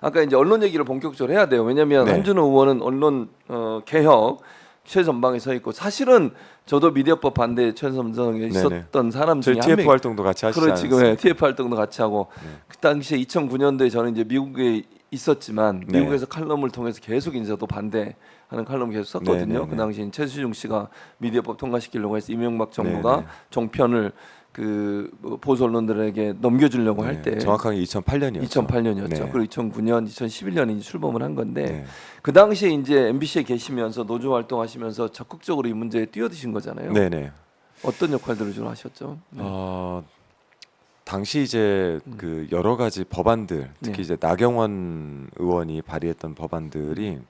아까 이제 언론 얘기를 본격적으로 해야 돼요. 왜냐하면 네. 한준호 의원은 언론 개혁 최전방에 서 있고 사실은 저도 미디어법 반대 최전방에 있었던 사람 중에 저희 한 TF 명. 활동도 같이 하시지 그렇지, 않았어요? TF 활동도 같이 하고 네. 그 당시에 2009년도에 저는 이제 미국에 있었지만 네. 미국에서 칼럼을 통해서 계속 인사도 반대하는 칼럼을 계속 썼거든요. 네. 그 당시 최수중 씨가 미디어법 통과시키려고 해서 이명박 정부가 네. 종편을 보수 언론들에게 넘겨주려고 할 때 정확하게 2008년이었죠. 2008년이었죠. 네. 그리고 2009년, 2011년에 출범을 한 건데 네. 그 당시에 이제 MBC에 계시면서 노조 활동하시면서 적극적으로 이 문제에 뛰어드신 거잖아요. 네네. 어떤 역할들을 주로 하셨죠? 네. 당시 이제 그 여러 가지 법안들, 특히 네. 이제 나경원 의원이 발의했던 법안들이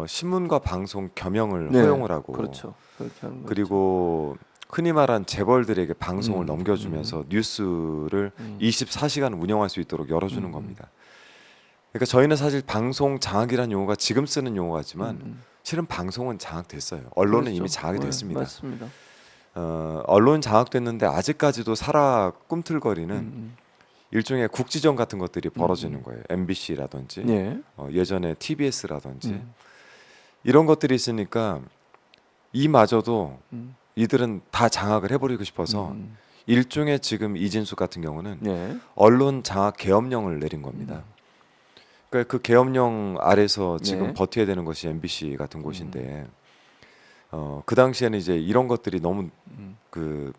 신문과 방송 겸용을 네. 허용을 하고, 그렇죠. 그렇게 하는 거죠. 그리고 흔히 말한 재벌들에게 방송을 음. 넘겨주면서 뉴스를 24시간 운영할 수 있도록 열어주는 음. 겁니다. 그러니까 저희는 사실 방송 장악이라는 용어가 지금 쓰는 용어 같지만 실은 방송은 장악됐어요. 언론은 그렇죠. 이미 장악이 네, 됐습니다. 맞습니다. 언론 장악됐는데 아직까지도 살아 꿈틀거리는 일종의 국지전 같은 것들이 벌어지는 거예요. MBC라든지 네. 예전에 TBS라든지 음. 이런 것들이 있으니까 이마저도 음. 이들은 다 장악을 해버리고 싶어서 일종의 지금 이진숙 같은 경우는 네. 언론 장악 계엄령을 내린 겁니다. 그러니까 그 계엄령 아래서 지금 네. 버텨야 되는 것이 MBC 같은 곳인데 그 당시에는 이제 이런 것들이 너무 그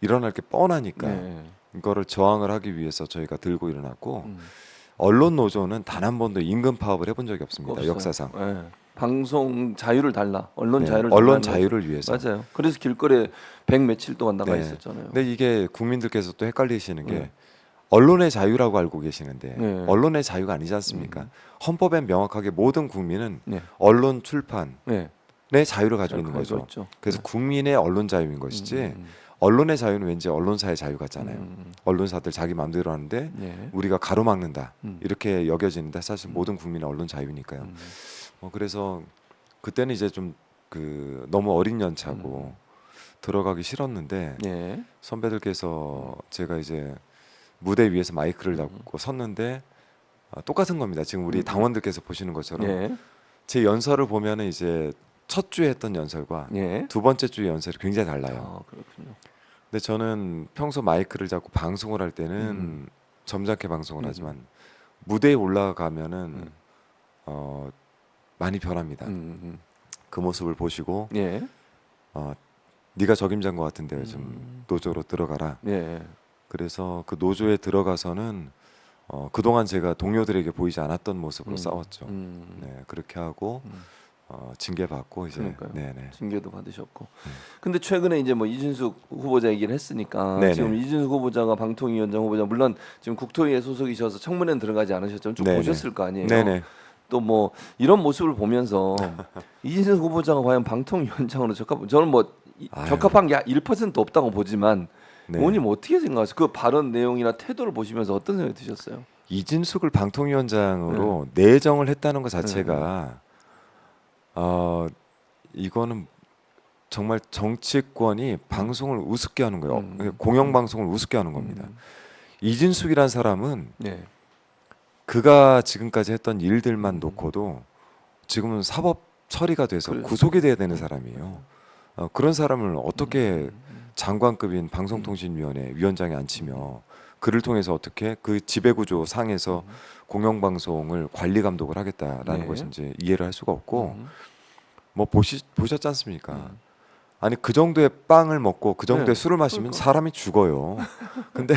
일어날 게 뻔하니까 네. 이거를 저항을 하기 위해서 저희가 들고 일어났고 언론 노조는 단 한 번도 임금 파업을 해본 적이 없습니다. 없어요. 역사상. 네. 방송 자유를 달라. 언론 네, 자유를 언론 달라는 자유를 위해서. 거죠. 맞아요. 그래서 길거리에 100 며칠 동안 나가 네. 있었잖아요. 근데 이게 국민들께서 또 헷갈리시는 게 네. 언론의 자유라고 알고 계시는데 네. 언론의 자유가 아니지 않습니까? 헌법에 명확하게 모든 국민은 네. 언론 출판의 네. 자유를 가지고 있는 거죠. 있죠. 그래서 국민의 언론 자유인 것이지 언론의 자유는 왠지 언론사의 자유 같잖아요. 언론사들 자기 마음대로 하는데 네. 우리가 가로막는다 이렇게 여겨지는데 사실 모든 국민의 언론 자유니까요. 그래서 그때는 이제 좀 그 너무 어린 연차고 들어가기 싫었는데 네. 선배들께서 제가 이제 무대 위에서 마이크를 잡고 섰는데 똑같은 겁니다. 지금 우리 당원들께서 보시는 것처럼 네. 제 연설을 보면은 이제 첫 주에 했던 연설과 네. 두 번째 주의 연설이 굉장히 달라요. 그렇군요. 근데 저는 평소 마이크를 잡고 방송을 할 때는 점잖게 방송을 하지만 무대에 올라가면은 많이 변합니다. 그 모습을 보시고 네. 네가 적임자인 것 같은데 좀 노조로 들어가라. 네. 그래서 그 노조에 들어가서는 그동안 제가 동료들에게 보이지 않았던 모습으로 싸웠죠. 네, 그렇게 하고 징계 받고 이제 그러니까요. 네네. 징계도 받으셨고. 근데 최근에 이제 뭐 이준숙 후보자 얘기를 했으니까 네네. 지금 이준숙 후보자가 방통위원장 후보자 물론 지금 국토위에 소속이셔서 청문회는 들어가지 않으셨지만 쭉 네네. 보셨을 거 아니에요. 네네. 또 뭐 이런 모습을 보면서 이준석 후보자가 과연 방통위원장으로 저는 뭐 적합한 게 1% 없다고 보지만 네. 의원님 어떻게 생각하세요? 그 발언 내용이나 태도를 보시면서 어떤 생각이 드셨어요? 이진숙을 방통위원장으로 내정을 했다는 것 자체가 이거는 정말 정치권이 방송을 우습게 하는 거예요. 공영방송을 우습게 하는 겁니다. 이진숙이란 사람은 네. 그가 지금까지 했던 일들만 놓고도 지금은 사법 처리가 돼서 그래요. 구속이 돼야 되는 사람이에요. 그런 사람을 어떻게 장관급인 방송통신위원회 위원장에 앉히며 그를 통해서 어떻게 그 지배구조 상에서 공영방송을 관리 감독을 하겠다라는 네. 것인지 이해를 할 수가 없고 뭐 보셨지 않습니까? 아니 그 정도의 빵을 먹고 그 정도의 네. 술을 마시면 그러니까. 사람이 죽어요. 근데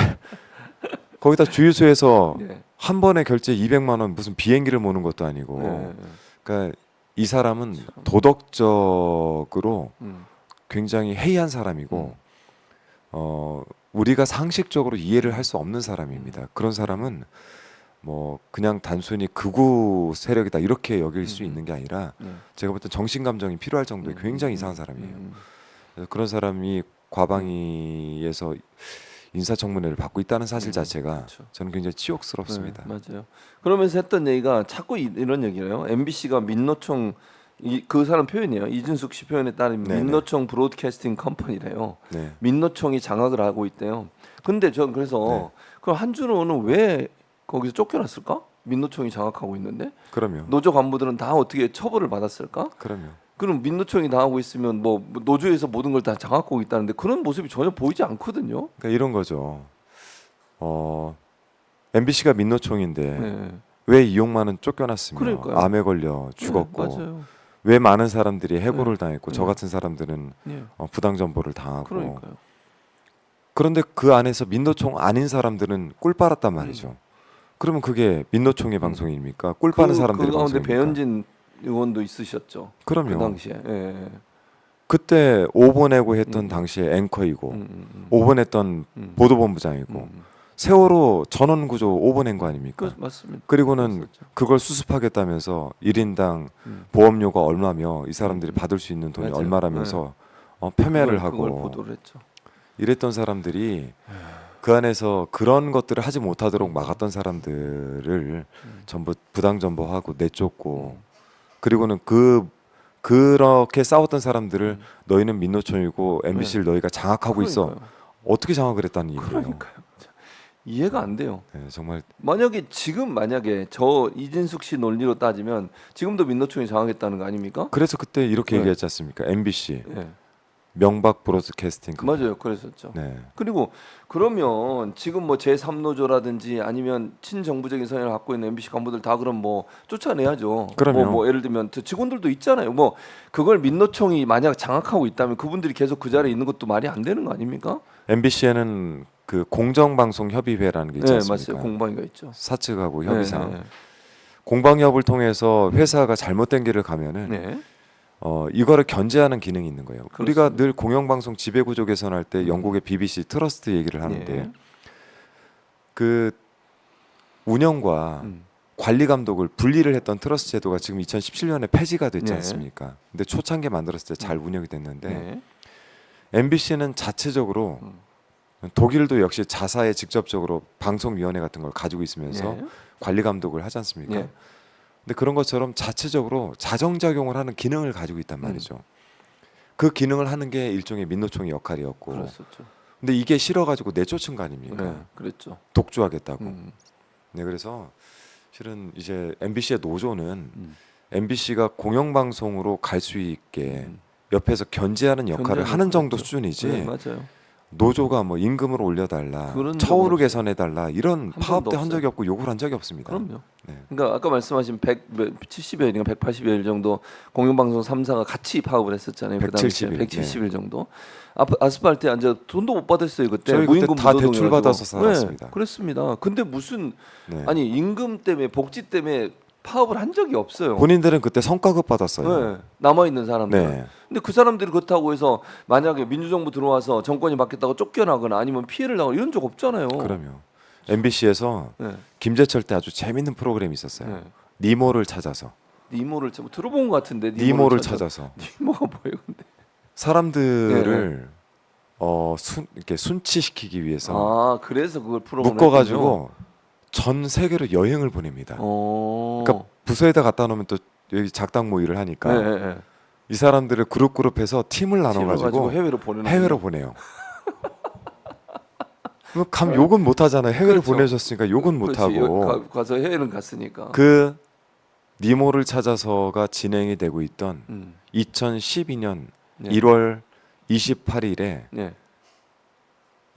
거기다 주유소에서 네. 한 번에 결제 200만 원 무슨 비행기를 모는 것도 아니고 네. 그러니까 이 사람은 도덕적으로 굉장히 해이한 사람이고 우리가 상식적으로 이해를 할 수 없는 사람입니다. 그런 사람은 뭐 그냥 단순히 극우 세력이다 이렇게 여길 수 있는 게 아니라 제가 볼 때 정신 감정이 필요할 정도의 굉장히 이상한 사람이에요. 그래서 그런 사람이 과방위에서 인사청문회를 받고 있다는 사실 자체가 그렇죠. 저는 굉장히 치욕스럽습니다. 네, 맞아요. 그러면서 했던 얘기가 자꾸 이런 얘기래요. MBC가 민노총 그 사람 표현이에요. 이준숙 씨 표현에 따르면 네네. 민노총 브로드캐스팅 컴퍼니래요. 네. 민노총이 장악을 하고 있대요. 근데 전 그래서 네. 그럼 한준호는 왜 거기서 쫓겨났을까? 민노총이 장악하고 있는데 그럼요. 노조 간부들은 다 어떻게 처벌을 받았을까? 그럼요. 그럼 민노총이 당하고 있으면 뭐 노조에서 모든 걸 다 장악하고 있다는데 그런 모습이 전혀 보이지 않거든요. 그러니까 이런 거죠. MBC가 민노총인데 네. 왜 이용만은 쫓겨났으며 그러니까요. 암에 걸려 죽었고 네, 맞아요. 왜 많은 사람들이 해고를 네. 당했고 네. 저 같은 사람들은 네. 부당 정보를 당하고 그러니까요. 그런데 그 안에서 민노총 아닌 사람들은 꿀 빨았단 말이죠. 그러면 그게 민노총의 방송입니까? 꿀 빠는 사람들의 그 가운데 방송입니까? 배현진 의원도 있으셨죠. 그럼요. 그 당시에. 예. 그때 오보내고 했던 당시에 앵커이고 오보냈던 보도본부장이고 세월호 전원구조 오보낸 거 아닙니까? 맞습니다. 그리고는 그랬었죠. 그걸 수습하겠다면서 1인당 음. 보험료가 얼마며 이 사람들이 받을 수 있는 돈이 맞아요. 얼마라면서 폄훼를 그걸 하고 보도를 했죠. 이랬던 사람들이 그 안에서 그런 것들을 하지 못하도록 막았던 사람들을 전부 부당 정보하고 내쫓고 그리고는 그렇게 싸웠던 사람들을 너희는 민노총이고 MBC를 너희가 장악하고 있어. 그러니까요. 어떻게 장악을 했다는 얘기예요. 그러니까요. 이해가 안 돼요. 네, 정말 만약에 저 이진숙 씨 논리로 따지면 지금도 민노총이 장악했다는 거 아닙니까? 그래서 그때 이렇게 네. 얘기했지 않습니까? MBC 예. 명박 브로드캐스팅 맞아요. 그랬었죠. 네. 그리고 그러면 지금 뭐 제3노조라든지 아니면 친정부적인 성향을 갖고 있는 MBC 간부들 다 그럼 뭐 쫓아내야죠. 그럼요. 뭐 예를 들면 직원들도 있잖아요. 뭐 그걸 민노총이 만약 장악하고 있다면 그분들이 계속 그 자리에 있는 것도 말이 안 되는 거 아닙니까? MBC에는 그 공정방송협의회라는 게 있지 네, 않습니까? 맞아요. 공방위가 있죠. 사측하고 협의상 네, 공방협을 통해서 회사가 잘못된 길을 가면은 네. 이거를 견제하는 기능이 있는 거예요. 우리가 그렇습니다. 늘 공영방송 지배구조 개선할 때 영국의 BBC 트러스트 얘기를 하는데 네. 그 운영과 음. 관리 감독을 분리를 했던 트러스트 제도가 지금 2017년에 폐지가 됐지 네. 않습니까? 근데 초창기에 만들었을 때 잘 운영이 됐는데 네. MBC는 자체적으로 독일도 역시 자사에 직접적으로 방송위원회 같은 걸 가지고 있으면서 네. 관리 감독을 하지 않습니까? 네. 근데 그런 것처럼 자체적으로 자정작용을 하는 기능을 가지고 있단 말이죠. 그 기능을 하는 게 일종의 민노총의 역할이었고 그랬었죠. 근데 이게 싫어가지고 내쫓은 거 아닙니까? 네, 그랬죠. 독주하겠다고. 음. 네, 그래서 실은 이제 MBC의 노조는 음. MBC가 공영방송으로 갈 수 있게 옆에서 견제하는 역할을 견제는 하는 정도 그랬죠. 수준이지 네, 맞아요. 노조가 뭐 임금을 올려달라, 그런 처우를 적은 개선해달라 이런 한 파업도 번도 한 적이 없어요. 없고 요구를 한 적이 없습니다. 그럼요. 네. 그러니까 아까 말씀하신 170여일인가 180여일 정도 공영방송 3사가 같이 파업을 했었잖아요. 그 당시에 170일, 170일 정도. 아스팔트에 앉아 돈도 못 받았어요 그때. 저희 무임금 그때 다 무노동이어가지고. 대출 받아서 살았습니다. 네, 그랬습니다. 근데 무슨 네. 아니 임금 때문에 복지 때문에 파업을 한 적이 없어요. 본인들은 그때 성과급 받았어요. 네, 남아 있는 사람들. 네. 근데 그 사람들이 그렇다고 해서 만약에 민주정부 들어와서 정권이 바뀌었다고 쫓겨나거나 아니면 피해를 당하거나 이런 적 없잖아요. 그럼요. MBC에서 네. 김재철 때 아주 재밌는 프로그램이 있었어요. 네. 니모를 찾아서. 니모를 좀 들어본 것 같은데 니모를 찾아서 니모가 뭐예요, 근데? 사람들을 이렇게 순치시키기 위해서 아, 그래서 그걸 프로그램 묶어가지고 전 세계로 여행을 보냅니다. 어. 그러니까 부서에다 갖다 놓으면 또 여기 작당 모의를 하니까 네, 네, 네. 이 사람들을 그룹해서 팀을 팀을 나눠가지고 가지고 해외로 보내는 해외로 보내요. 그럼 감 욕은 못 하잖아요. 해외로 그렇죠. 보내셨으니까 욕은 못 그렇지, 하고 가서 해외는 갔으니까. 그 니모를 찾아서가 진행이 되고 있던 음. 2012년 네. 1월 28일에 네.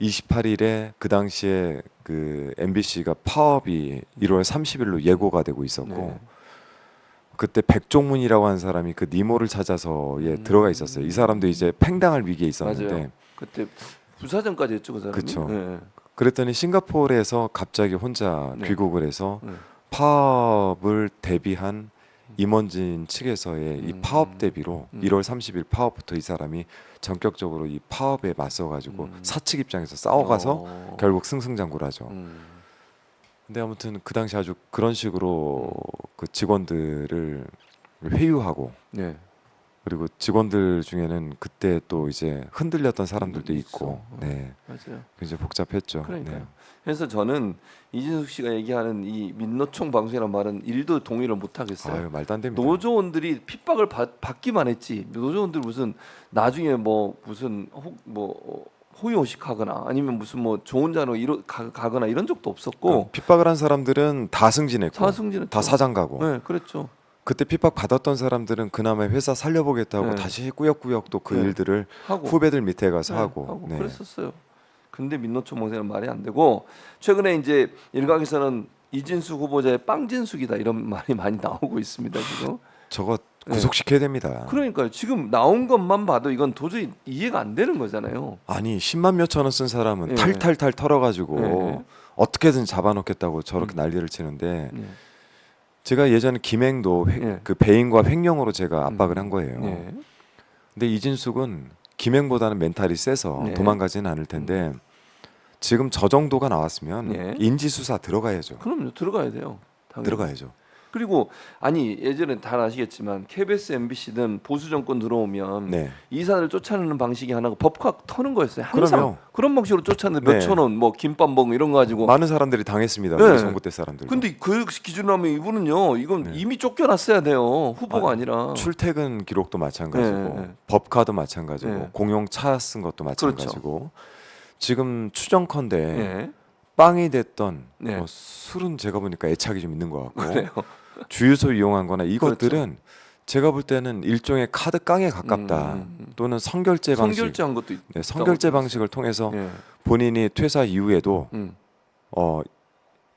28일에 그 당시에 그 MBC가 파업이 1월 30일로 예고가 되고 있었고 네. 그때 백종문이라고 하는 사람이 그 니모를 찾아서에 들어가 있었어요. 이 사람도 이제 팽당할 위기에 있었는데 맞아요. 그때 부사장까지 했죠, 그 사람이. 그쵸. 네. 그랬더니 싱가포르에서 갑자기 혼자 네. 귀국을 해서 네. 파업을 대비한 임원진 측에서의 이 파업 대비로 1월 30일 파업부터 이 사람이 전격적으로 이 파업에 맞서가지고 사측 입장에서 싸워가서 결국 승승장구라죠. 근데 아무튼 그 당시 아주 그런 식으로 그 직원들을 회유하고 네. 그리고 직원들 중에는 그때 또 이제 흔들렸던 사람들도 있고, 네, 맞아요. 굉장히 복잡했죠. 그러니까요. 네. 그래서 저는 이진숙 씨가 얘기하는 이 민노총 방송이라는 말은 일도 동의를 못 하겠어요. 아유, 말도 안 됩니다. 노조원들이 핍박을 받기만 했지. 노조원들 무슨 나중에 뭐 무슨 호의호식하거나 아니면 무슨 뭐 좋은 자로 가거나 이런 적도 없었고 핍박을 한 사람들은 다 승진했고 사승진은 다 사장 가고 네, 그랬죠. 그때 핍박 받았던 사람들은 그나마 회사 살려보겠다고 네. 다시 꾸역꾸역 또 그 네. 일들을 하고 후배들 밑에 가서 네, 하고 네. 그랬었어요. 근데 민노총무생은 말이 안 되고 최근에 이제 일각에서는 이진수 후보자의 빵진숙이다 이런 말이 많이 나오고 있습니다 지금. 저거 구속시켜야 됩니다. 그러니까요. 지금 나온 것만 봐도 이건 도저히 이해가 안 되는 거잖아요. 아니 10만 몇천 원 쓴 사람은 예. 탈탈탈 털어가지고 예. 어떻게든 잡아놓겠다고 저렇게 난리를 치는데 예. 제가 예전에 김행도 예. 그 배임과 횡령으로 제가 압박을 한 거예요. 예. 근데 이진숙은 김행보다는 멘탈이 세서 네. 도망가지는 않을 텐데 지금 저 정도가 나왔으면 네. 인지수사 들어가야죠. 그럼요. 들어가야 돼요. 당연히. 들어가야죠. 그리고 아니 예전에 다 아시겠지만 KBS, MBC든 보수 정권 들어오면 네. 이사를 쫓아내는 방식이 하나가 법카 터는 거였어요. 항상 그럼요. 그런 방식으로 쫓아내는데 네. 몇천 원, 뭐 김밥 먹 이런 거 가지고. 많은 사람들이 당했습니다. 네. 우리 선거 때 사람들. 근데 그 기준으로 하면 이분은요, 이건 네. 이미 쫓겨났어야 돼요. 후보가 아니라. 출퇴근 기록도 마찬가지고 네. 법카도 마찬가지고 네. 공용 차 쓴 것도 마찬가지고 지금 추정컨대 예. 빵이 됐던 네. 뭐 술은 제가 보니까 애착이 좀 있는 것 같고 그래요. 주유소 이용한거나 이것들은 제가 볼 때는 일종의 카드 깡에 가깝다. 또는 성결제 방식, 성결제한 것도 네, 성결제 방식을 통해서 예. 본인이 퇴사 이후에도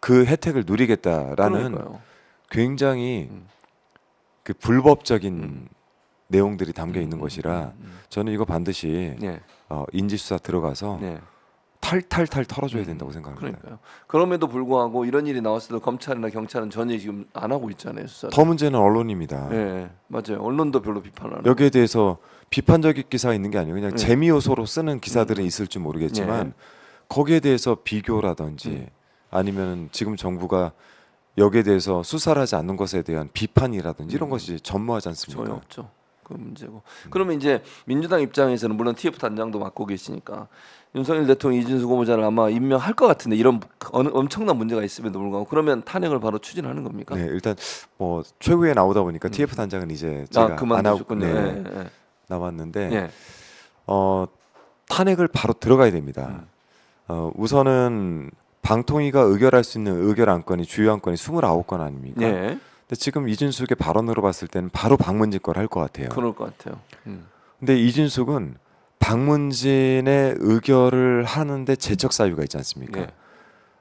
그 혜택을 누리겠다라는 그러니까요. 굉장히 음. 그 불법적인 내용들이 담겨 있는 것이라 저는 이거 반드시 예. 인지수사 들어가서 네. 탈탈탈 털어줘야 된다고 생각합니다. 그러니까요. 그럼에도 불구하고 이런 일이 나왔어도 검찰이나 경찰은 전혀 지금 안 하고 있잖아요. 수사를. 더 문제는 언론입니다. 예, 맞아요. 언론도 별로 비판 안 하고. 여기에 대해서 비판적인 기사가 있는 게 아니고 그냥 네. 재미 요소로 쓰는 기사들은 있을지 모르겠지만 네. 거기에 대해서 비교라든지 아니면 지금 정부가 여기에 대해서 수사를 하지 않는 것에 대한 비판이라든지 이런 것이 전무하지 않습니까? 전혀 없죠. 그 문제고. 그러면 이제 민주당 입장에서는 물론 TF 단장도 맡고 계시니까 윤석열 대통령 이진수 후보자를 아마 임명할 것 같은데 이런 엄청난 문제가 있음에도 불구하고 그러면 탄핵을 바로 추진하는 겁니까? 네, 일단 뭐 최고에 나오다 보니까 TF 단장은 이제 제가 안 하고 그만두셨군요. 네, 예, 예. 남았는데 예. 탄핵을 바로 들어가야 됩니다. 우선은 방통위가 의결할 수 있는 의결 안건이 주요 안건이 29건 아닙니까? 예. 근데 지금 이준숙의 발언으로 봤을 때는 바로 박문진 걸 할 것 같아요. 그럴 것 같아요. 근데 이준숙은 박문진의 의결을 하는데 제척 사유가 있지 않습니까? 예.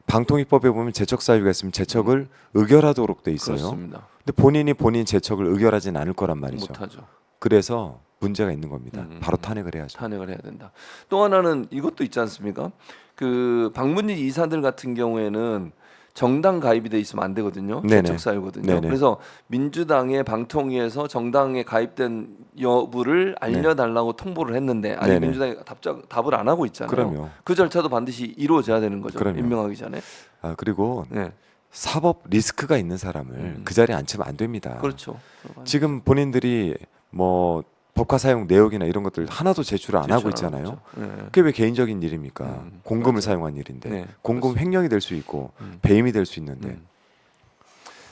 방통위법에 보면 제척 사유가 있으면 제척을 의결하도록 돼 있어요. 그렇습니다. 근데 본인이 본인 제척을 의결하지는 않을 거란 말이죠. 못하죠. 그래서 문제가 있는 겁니다. 바로 탄핵을 해야죠. 탄핵을 해야 된다. 또 하나는 이것도 있지 않습니까? 그 방문진 이사들 같은 경우에는 정당 가입이 돼 있으면 안 되거든요. 네네. 제척 사유거든요. 네네. 그래서 민주당의 방통위에서 정당에 가입된 여부를 알려달라고 통보를 했는데 아직 네네. 민주당이 답을 안 하고 있잖아요. 그럼요. 그 절차도 반드시 이루어져야 되는 거죠. 그럼요. 임명하기 전에. 그리고 네, 사법 리스크가 있는 사람을 그 자리에 앉히면 안 됩니다. 그렇죠. 지금 본인들이 뭐 법과 사용 내역이나 이런 것들 하나도 제출을 안 하고 있잖아요. 네. 그게 왜 개인적인 일입니까? 공금을 맞아요. 사용한 일인데 네, 공금 횡령이 될 수 있고 배임이 될 수 있는데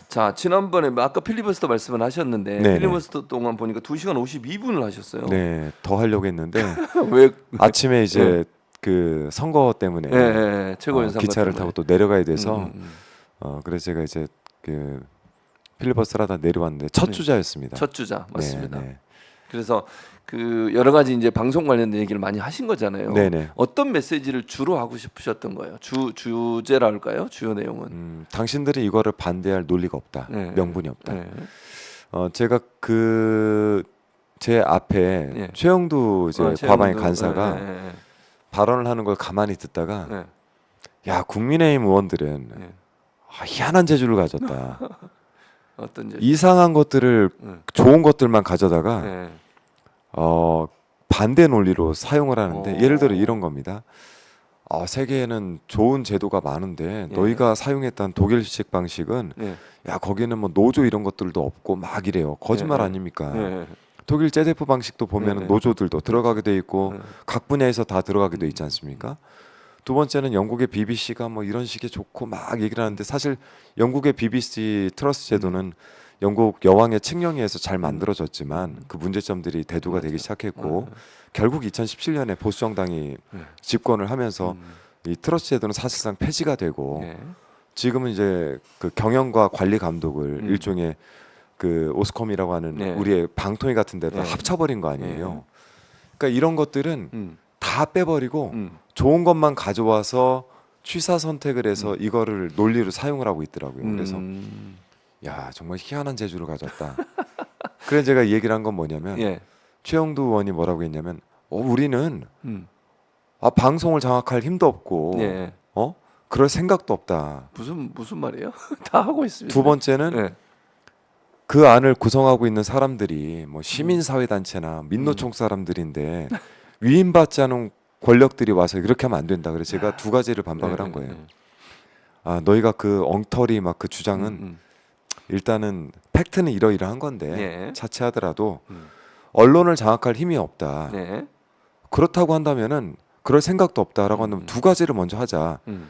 자, 지난번에 아까 필리버스터 말씀을 하셨는데 네네. 필리버스터 동안 보니까 2시간 52분을 하셨어요. 네, 더 하려고 했는데 왜 아침에 이제 그 선거 때문에 최고위원 기차를 타고 또 내려가야 돼서 그래서 제가 이제 그 필리버스터를 하다 내려왔는데 첫 주자였습니다. 첫 주자 맞습니다. 네. 그래서 그 여러 가지 이제 방송 관련된 얘기를 많이 하신 거잖아요. 네네. 어떤 메시지를 주로 하고 싶으셨던 거예요? 주제라 할까요? 주요 내용은. 당신들이 이거를 반대할 논리가 없다. 네. 명분이 없다. 네. 제가 그 제 앞에 네. 최영두 이제 과방위 간사가 네. 발언을 하는 걸 가만히 듣다가 네. 야 국민의힘 의원들은 네. 희한한 재주를 가졌다. 어떤 제 이상한 것들을 좋은 것들만 가져다가 네. 반대 논리로 사용을 하는데 오. 예를 들어 이런 겁니다. 세계에는 좋은 제도가 많은데 예. 너희가 사용했던 독일식 방식은 네. 야 거기는 뭐 노조 이런 것들도 없고 막 이래요. 거짓말 네. 아닙니까? 네. 독일 제데프 방식도 보면 네. 노조들도 들어가게 돼 있고 네. 각 분야에서 다 들어가게 돼 있지 않습니까? 두 번째는 영국의 BBC가 뭐 이런 식의 좋고 막 얘기를 하는데 사실 영국의 BBC 트러스 제도는 영국 여왕의 칙령에서 잘 만들어졌지만 그 문제점들이 대두가 되기 시작했고 결국 2017년에 보수 정당이 집권을 하면서 이 트러스트 제도는 사실상 폐지가 되고 네. 지금은 이제 그 경영과 관리 감독을 일종의 그 오스컴이라고 하는 네. 우리의 방통위 같은 데다 네. 합쳐버린 거 아니에요. 그러니까 이런 것들은 다 빼버리고 음. 좋은 것만 가져와서 취사 선택을 해서 이거를 논리로 사용을 하고 있더라고요. 그래서 야 정말 희한한 재주를 가졌다. 그래서 제가 이 얘기를 한 건 뭐냐면 예. 최영두 의원이 뭐라고 했냐면 우리는 음. 방송을 장악할 힘도 없고 예. 그럴 생각도 없다. 무슨 말이에요? 다 하고 있습니다. 두 번째는 예. 그 안을 구성하고 있는 사람들이 뭐 시민사회단체나 민노총 사람들인데 위임받지 않은 권력들이 와서 이렇게 하면 안 된다. 그래서 제가 두 가지를 반박을 한 거예요. 너희가 그 엉터리 막 그 주장은 일단은 팩트는 이러이러한 건데 예. 차치하더라도 언론을 장악할 힘이 없다. 네. 그렇다고 한다면은 그럴 생각도 없다라고 한다면 두 가지를 먼저 하자. 음.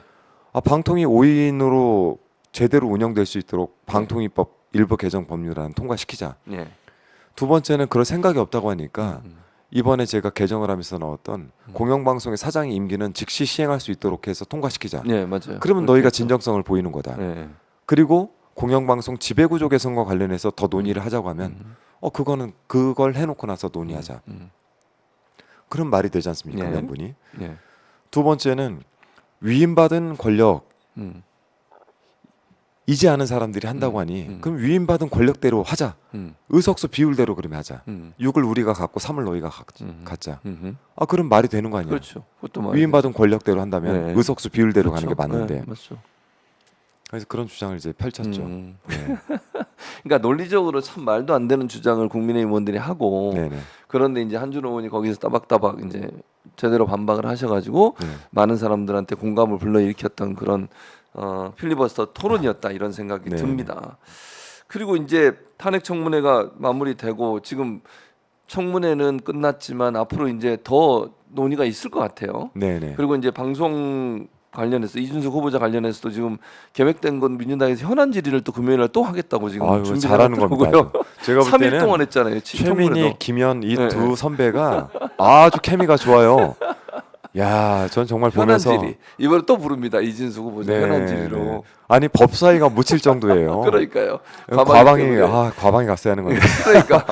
방통위 5인으로 제대로 운영될 수 있도록 방통위법 일부 개정 법률안 통과시키자. 예. 두 번째는 그럴 생각이 없다고 하니까 이번에 제가 개정을 하면서 넣었던 공영방송의 사장의 임기는 즉시 시행할 수 있도록 해서 통과시키자. 네, 맞아요. 그러면 너희가 진정성을 보이는 거다. 네. 그리고 공영방송 지배구조 개선과 관련해서 더 논의를 하자고 하면 그거는 그걸 해놓고 나서 논의하자. 그런 말이 되지 않습니까? 네. 명분이. 예. 두 번째는 위임받은 권력 음. 이지 않은 사람들이 한다고 하니 그럼 위임받은 권력대로 하자. 의석수 비율대로 그러면 하자. 6을 우리가 갖고 3을 너희가 갖자. 그럼 말이 되는 거 아니야? 그렇죠. 그것도 말이 위임받은 권력대로 한다면 네. 의석수 비율대로 그렇죠. 가는 게 맞는데. 네, 맞죠. 그래서 그런 주장을 이제 펼쳤죠. 네. 그러니까 논리적으로 참 말도 안 되는 주장을 국민의힘 의원들이 하고 네네. 그런데 이제 한준호 의원이 거기서 따박따박 이제 제대로 반박을 하셔가지고 네. 많은 사람들한테 공감을 불러일으켰던 그런 필리버스터 토론이었다 이런 생각이 네. 듭니다. 그리고 이제 탄핵 청문회가 마무리되고 지금 청문회는 끝났지만 앞으로 이제 더 논의가 있을 것 같아요. 네네. 그리고 이제 방송 관련해서 이준석 후보자 관련해서도 지금 계획된 건 민주당에서 현안 질의를 또 금요일 날 또 하겠다고 지금 아유, 준비를 잘하는 하더라고요. 겁니다. 제가 볼 3일 때는 동안 했잖아요. 청문회도. 최민희, 김현 이 네, 두 네. 선배가 아주 케미가 좋아요. 야, 전 정말 현안 보면서 질의 이번에 또 부릅니다. 이준석 후보자 네, 현안 질의로. 네. 아니 법사위가 묻힐 정도예요. 그러니까요. 과방이 때문에. 과방이 갔어야 하는 건데. 그러니까